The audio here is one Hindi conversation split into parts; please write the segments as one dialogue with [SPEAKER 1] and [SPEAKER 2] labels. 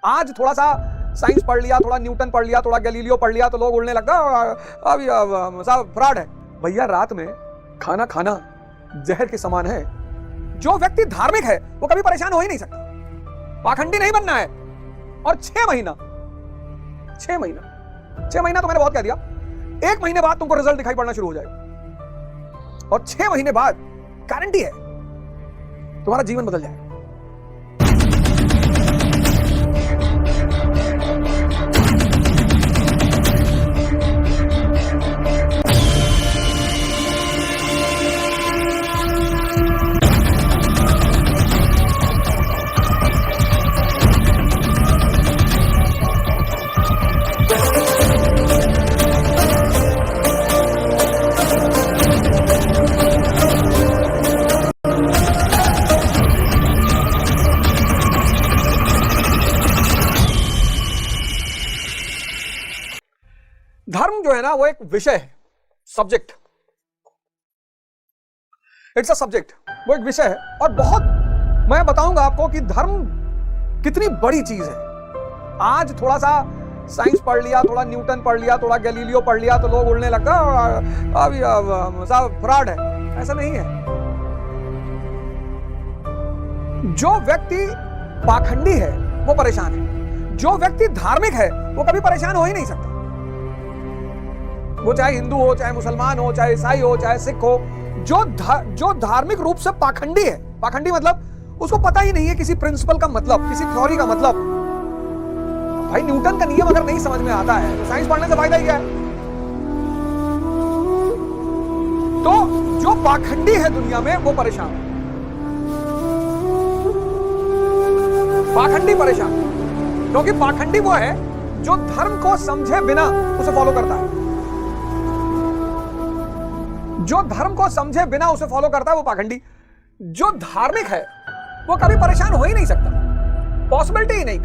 [SPEAKER 1] आज थोड़ा सा साइंस पढ़ लिया, थोड़ा न्यूटन पढ़ लिया, थोड़ा गैलीलियो पढ़ लिया तो लोग उड़ने लगता अभी साहब फ्रॉड है। भैया रात में खाना खाना जहर के समान है। जो व्यक्ति धार्मिक है वो कभी परेशान हो ही नहीं सकता, पाखंडी नहीं बनना है। और 6 महीना तो मैंने बहुत कह दिया, 1 महीने बाद तुमको रिजल्ट दिखाई पड़ना शुरू हो जाएगा और 6 महीने बाद गारंटी है तुम्हारा जीवन बदल जाएगा। धर्म जो है ना वो एक विषय है, सब्जेक्ट। इट्स अ सब्जेक्ट, वो एक विषय है। और बहुत मैं बताऊंगा आपको कि धर्म कितनी बड़ी चीज है। आज थोड़ा सा साइंस पढ़ लिया, थोड़ा न्यूटन पढ़ लिया, थोड़ा गैलीलियो पढ़ लिया तो लोग उड़ने लगता अभी साहब फ्रॉड है। ऐसा नहीं है। जो व्यक्ति पाखंडी है वो परेशान है, जो व्यक्ति धार्मिक है वो कभी परेशान हो ही नहीं सकता। वो चाहे हिंदू हो, चाहे मुसलमान हो, चाहे ईसाई हो, चाहे सिख हो। जो धार्मिक रूप से पाखंडी है, पाखंडी मतलब उसको पता ही नहीं है किसी प्रिंसिपल का मतलब, किसी थ्योरी का मतलब। भाई न्यूटन का नियम अगर नहीं समझ में आता है तो साइंस पढ़ने से फायदा ही क्या है। तो जो पाखंडी है दुनिया में वो परेशान है, पाखंडी परेशान, क्योंकि पाखंडी वो है जो धर्म को समझे बिना उसे फॉलो करता है। जो धर्म को समझे बिना उसे फॉलो करता है वो पाखंडी। जो धार्मिक है वो कभी परेशान हो ही नहीं सकता, पॉसिबिलिटी ही नहीं।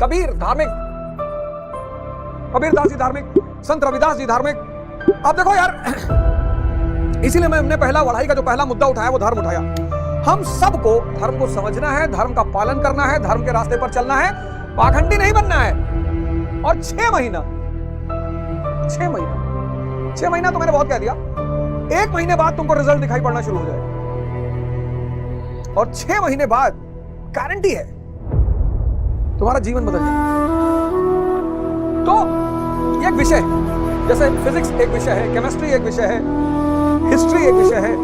[SPEAKER 1] कबीरदास जी धार्मिक, संत रविदास जी धार्मिक। अब देखो यार, इसीलिए मैं हमने पहला वढ़ाई का जो पहला मुद्दा उठाया वो धर्म उठाया। हम सबको धर्म को समझना है, धर्म का पालन करना है, धर्म के रास्ते पर चलना है, पाखंडी नहीं बनना है। और 6 महीना तो मैंने बहुत कह दिया, 1 महीने बाद तुमको रिजल्ट दिखाई पड़ना शुरू हो जाएगा और 6 महीने बाद गारंटी है तुम्हारा जीवन बदल जाएगा। तो ये एक विषय है, जैसे फिजिक्स एक विषय है, केमिस्ट्री एक विषय है, हिस्ट्री एक विषय है,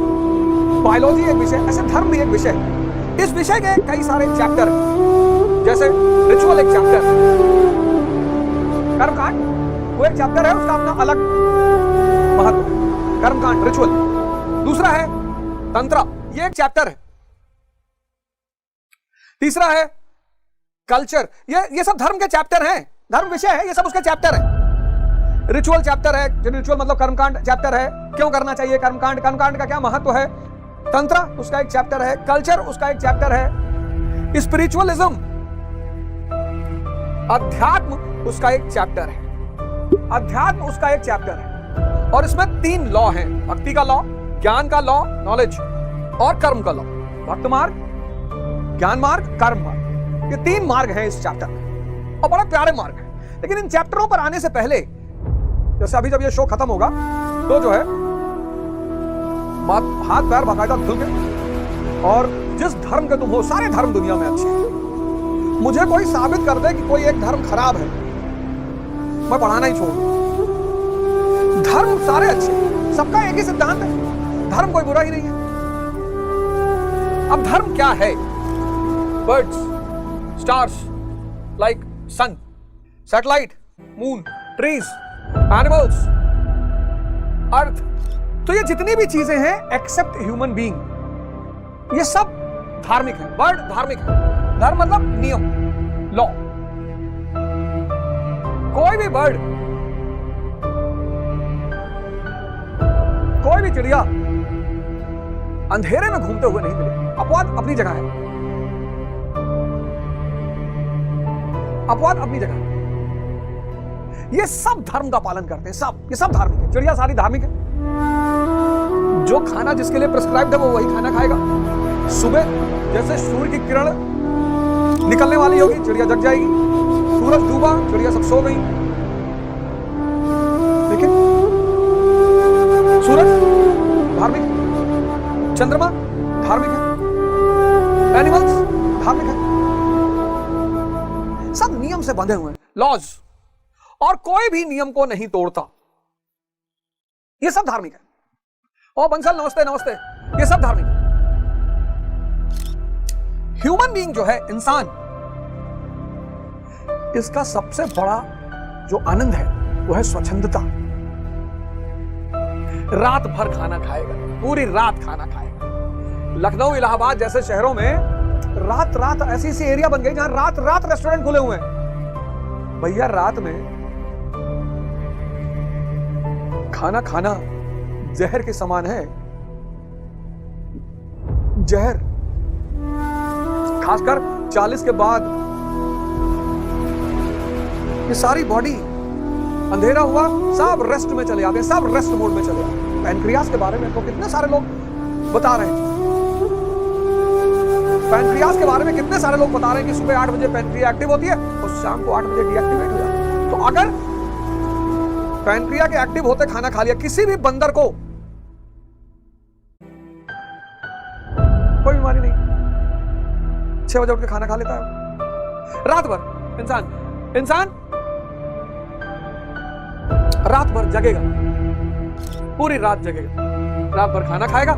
[SPEAKER 1] बायोलॉजी एक विषय, ऐसे धर्म भी एक विषय है। इस विषय के कई सारे चैप्टर, जैसे रिचुअल एक चैप्टर, कर्मकांड वो एक चैप्टर है, उसका अपना अलग महत्व है। कर्मकांड, रिचुअल। दूसरा है तंत्र, ये एक चैप्टर है। तीसरा है कल्चर, ये सब धर्म के चैप्टर हैं, धर्म विषय है, ये सब उसके चैप्टर है। रिचुअल चैप्टर है, रिचुअल मतलब कर्मकांड चैप्टर है, क्यों करना चाहिए कर्मकांड, कर्मकांड का क्या महत्व है। तंत्र उसका एक चैप्टर है, कल्चर उसका एक चैप्टर है, स्पिरिचुअलिज्म अध्यात्म उसका एक चैप्टर है, अध्यात्म उसका एक चैप्टर है। और इसमें 3 लॉ हैं, भक्ति का लॉ, ज्ञान का लॉ, नॉलेज, और कर्म का लॉ। भक्त मार्ग, ज्ञान मार्ग, कर्म मार्ग, ये 3 मार्ग हैं इस चैप्टर में और बड़ा प्यारे मार्ग हैं। लेकिन इन चैप्टरों पर आने से पहले, जैसे अभी जब ये शो खत्म होगा तो जो है हाथ पैर बाकायदा धुल के, और जिस धर्म के तुम हो, सारे धर्म दुनिया में अच्छे हैं। मुझे कोई साबित कर दे कि कोई एक धर्म खराब है, मैं पढ़ाना ही छोड़ दूं। धर्म सारे अच्छे, सबका एक ही सिद्धांत है, धर्म कोई बुरा ही नहीं है। अब धर्म क्या है? बर्ड्स, स्टार्स, लाइक सन, सैटेलाइट, मून, ट्रीज, एनिमल्स, अर्थ, तो ये जितनी भी चीजें हैं एक्सेप्ट ह्यूमन बीइंग, ये सब धार्मिक है। बर्ड धार्मिक है, धर्म मतलब नियम, लॉ। कोई भी बर्ड, कोई भी चिड़िया अंधेरे में घूमते हुए नहीं मिले। अपवाद अपनी जगह है, अपवाद अपनी जगह है। ये सब धर्म का पालन करते हैं, सब, ये सब धार्मिक है। चिड़िया सारी धार्मिक है। जो खाना जिसके लिए प्रिस्क्राइब्ड है वो वही खाना खाएगा। सुबह जैसे सूर्य की किरण निकलने वाली होगी, चिड़िया जग जाएगी। सूरज डूबा, चिड़िया सब सो गई, लेकिन सूरज धार्मिक है, चंद्रमा धार्मिक है, एनिमल्स धार्मिक है, सब नियम से बंधे हुए हैं, लॉज, और कोई भी नियम को नहीं तोड़ता। ये सब धार्मिक है। ओ बंसल नमस्ते नमस्ते, ये सब धार्मिक है। ह्यूमन बीइंग जो है, इंसान, इसका सबसे बड़ा जो आनंद है वो है स्वच्छंदता। रात भर खाना खाएगा, पूरी रात खाना खाएगा। लखनऊ इलाहाबाद जैसे शहरों में रात रात ऐसी सी एरिया बन गई जहां रात रात रेस्टोरेंट खुले हुए हैं। भैया रात में खाना खाना जहर के समान है, जहर। खासकर 40 के बाद ये सारी बॉडी, अंधेरा हुआ, सब रेस्ट में चले जाते हैं, सब रेस्ट मोड में चले जाते हैं। पैनक्रियास के बारे में तो कितने सारे लोग बता रहे हैं, पैनक्रियास के बारे में कितने सारे लोग बता रहे हैं कि सुबह 8 बजे पैनक्रिया एक्टिव होती है और शाम को 8 बजे डीएक्टिवेट हो जाती है। तो अगर पैनक्रिया के एक्टिव होते खाना खा लिया, किसी भी बंदर को कोई बीमारी नहीं, 6 बजे उठ के खाना खा लेता है। रात भर इंसान रात भर जगेगा, पूरी रात जगेगा, रात भर खाना खाएगा,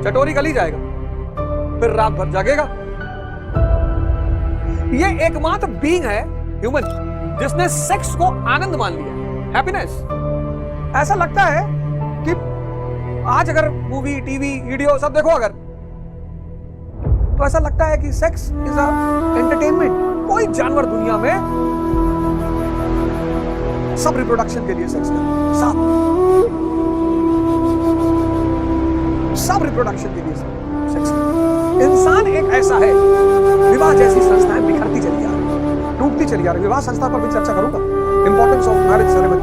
[SPEAKER 1] चटोरी गली जाएगा, फिर रात भर जगेगा। ये एकमात्र बीइंग है ह्यूमन जिसने सेक्स को आनंद मान लिया, हैप्पीनेस। ऐसा लगता है कि आज अगर मूवी, टीवी, वीडियो सब देखो अगर, तो ऐसा लगता है कि सेक्स इज अ एंटरटेनमेंट। कोई जानवर दुनिया में सब रिप्रोडक्शन के लिए सेक्स करते, सब रिप्रोडक्शन के लिए सेक्स करते। इंसान एक ऐसा है, विवाह जैसी संस्थाएं बिखरती चली जा रही, टूटती चली जा रही। विवाह संस्था पर भी चर्चा करूंगा, importance of marriage ceremony,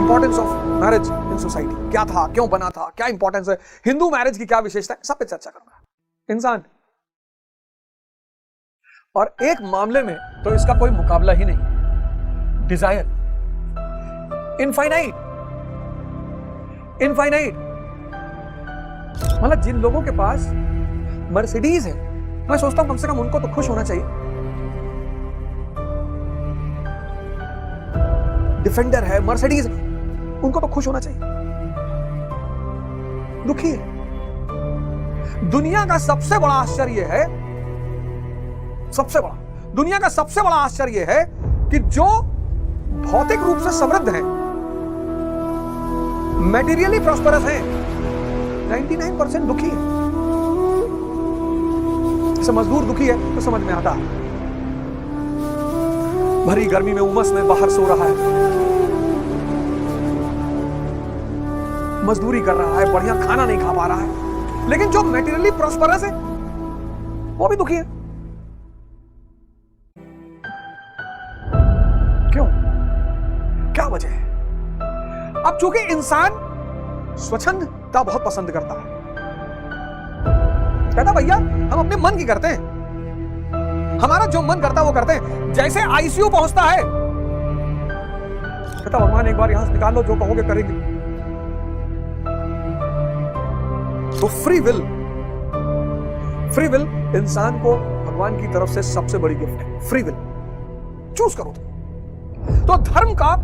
[SPEAKER 1] importance of marriage in society, क्या था, क्यों बना था, क्या इंपॉर्टेंस है, हिंदू मैरिज की क्या विशेषता है, सब पे चर्चा करूंगा। इंसान, और एक मामले में तो इसका कोई मुकाबला ही नहीं, डिजायर, इनफाइनाइट। मतलब जिन लोगों के पास मर्सिडीज है, मैं सोचता हूं कम से कम उनको तो खुश होना चाहिए। डिफेंडर है, मर्सिडीज, उनको तो खुश होना चाहिए, दुखी है। दुनिया का सबसे बड़ा आश्चर्य है, दुनिया का सबसे बड़ा आश्चर्य है कि जो भौतिक रूप से समृद्ध हैं, मैटेरियली प्रॉस्परस हैं, 99% दुखी है। जैसे मजदूर दुखी है तो समझ में आता है, भरी गर्मी में उमस में बाहर सो रहा है, मजदूरी कर रहा है, बढ़िया खाना नहीं खा पा रहा है, लेकिन जो मैटेरियली प्रॉस्परस है वो भी दुखी है। क्यों? क्या वजह है? अब चूंकि इंसान स्वच्छंदता बहुत पसंद करता है, कहता भैया हम अपने मन की करते हैं, हमारा जो मन करता है वो करते हैं। जैसे आईसीयू पहुंचता है, कहता भगवान एक बार यहां से निकाल लो, जो कहोगे करेंगे। तो फ्री विल इंसान को भगवान की तरफ से सबसे बड़ी गिफ्ट है। फ्री विल चूज करो तो धर्म का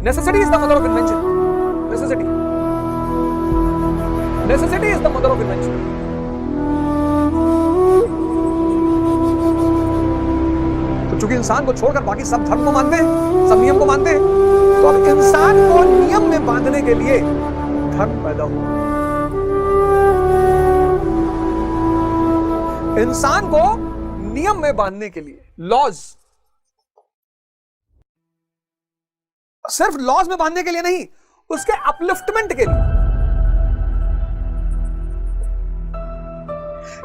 [SPEAKER 1] necessity is the mother of invention. Necessity is the mother of invention. तो चूंकि इंसान को छोड़कर बाकी सब धर्म को मानते हैं, सब नियम को मानते हैं, तो अब इंसान को नियम में बांधने के लिए धर्म पैदा हुआ। इंसान को नियम में बांधने के लिए, लॉज, सिर्फ लॉज में बांधने के लिए नहीं, उसके अपलिफ्टमेंट के लिए।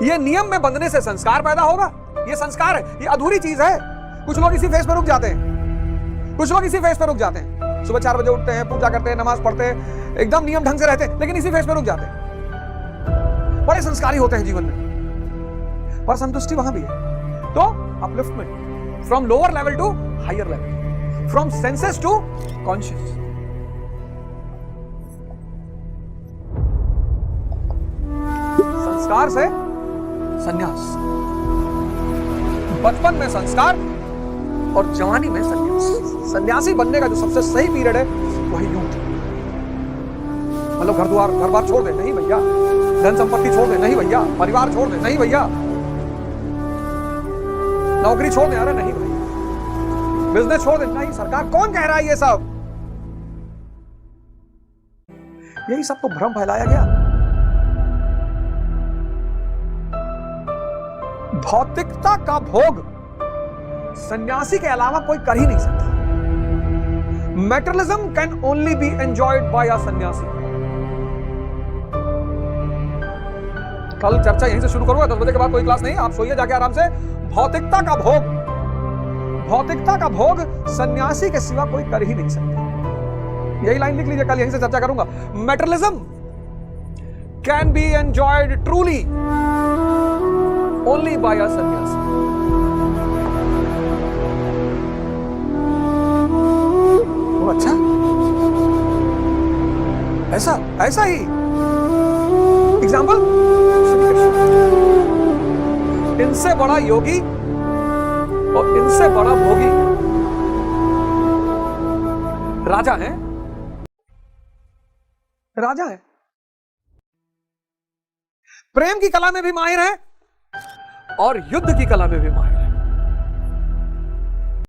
[SPEAKER 1] यह नियम में बंधने से संस्कार पैदा होगा। यह संस्कार है, यह अधूरी चीज है। कुछ लोग इसी फेज पे रुक जाते हैं, सुबह 4 बजे उठते हैं, पूजा करते हैं, नमाज पढ़ते हैं, एकदम नियम ढंग से रहते हैं, लेकिन इसी फेज पे रुक जाते हैं। बड़े संस्कारी होते हैं जीवन में, पर संतुष्टि वहां भी है। तो upliftment from lower level to higher level, from senses to conscious. संस्कार से संन्यास, बचपन में संस्कार और जवानी में संन्यास। सन्यासी बनने का जो सबसे सही पीरियड है वही यूथ। मतलब घर बार छोड़ दे, नहीं भैया। धन संपत्ति छोड़ दे, नहीं भैया। परिवार छोड़ दे, नहीं भैया। नौकरी छोड़ दे, अरे नहीं भैया। बिजनेस छोड़ दे, नहीं। सरकार कौन कह रहा है ये सब? यही सब तो भ्रम फैलाया गया। भौतिकता का भोग सन्यासी के अलावा कोई कर ही नहीं सकता। Materialism can only be enjoyed by a sannyasi. कल चर्चा यहीं से शुरू करूंगा, 10 बजे के बाद कोई क्लास नहीं। आप सोइए जाके आराम से। भौतिकता का भोग सन्यासी के सिवा कोई कर ही नहीं सकता। यही लाइन लिख लीजिए, कल यहीं से चर्चा करूंगा। Materialism can be enjoyed truly only by a sannyasi. अच्छा, ऐसा ही एग्जाम्पल, इनसे बड़ा योगी और इनसे बड़ा भोगी राजा है। प्रेम की कला में भी माहिर है और युद्ध की कला में भी माहिर।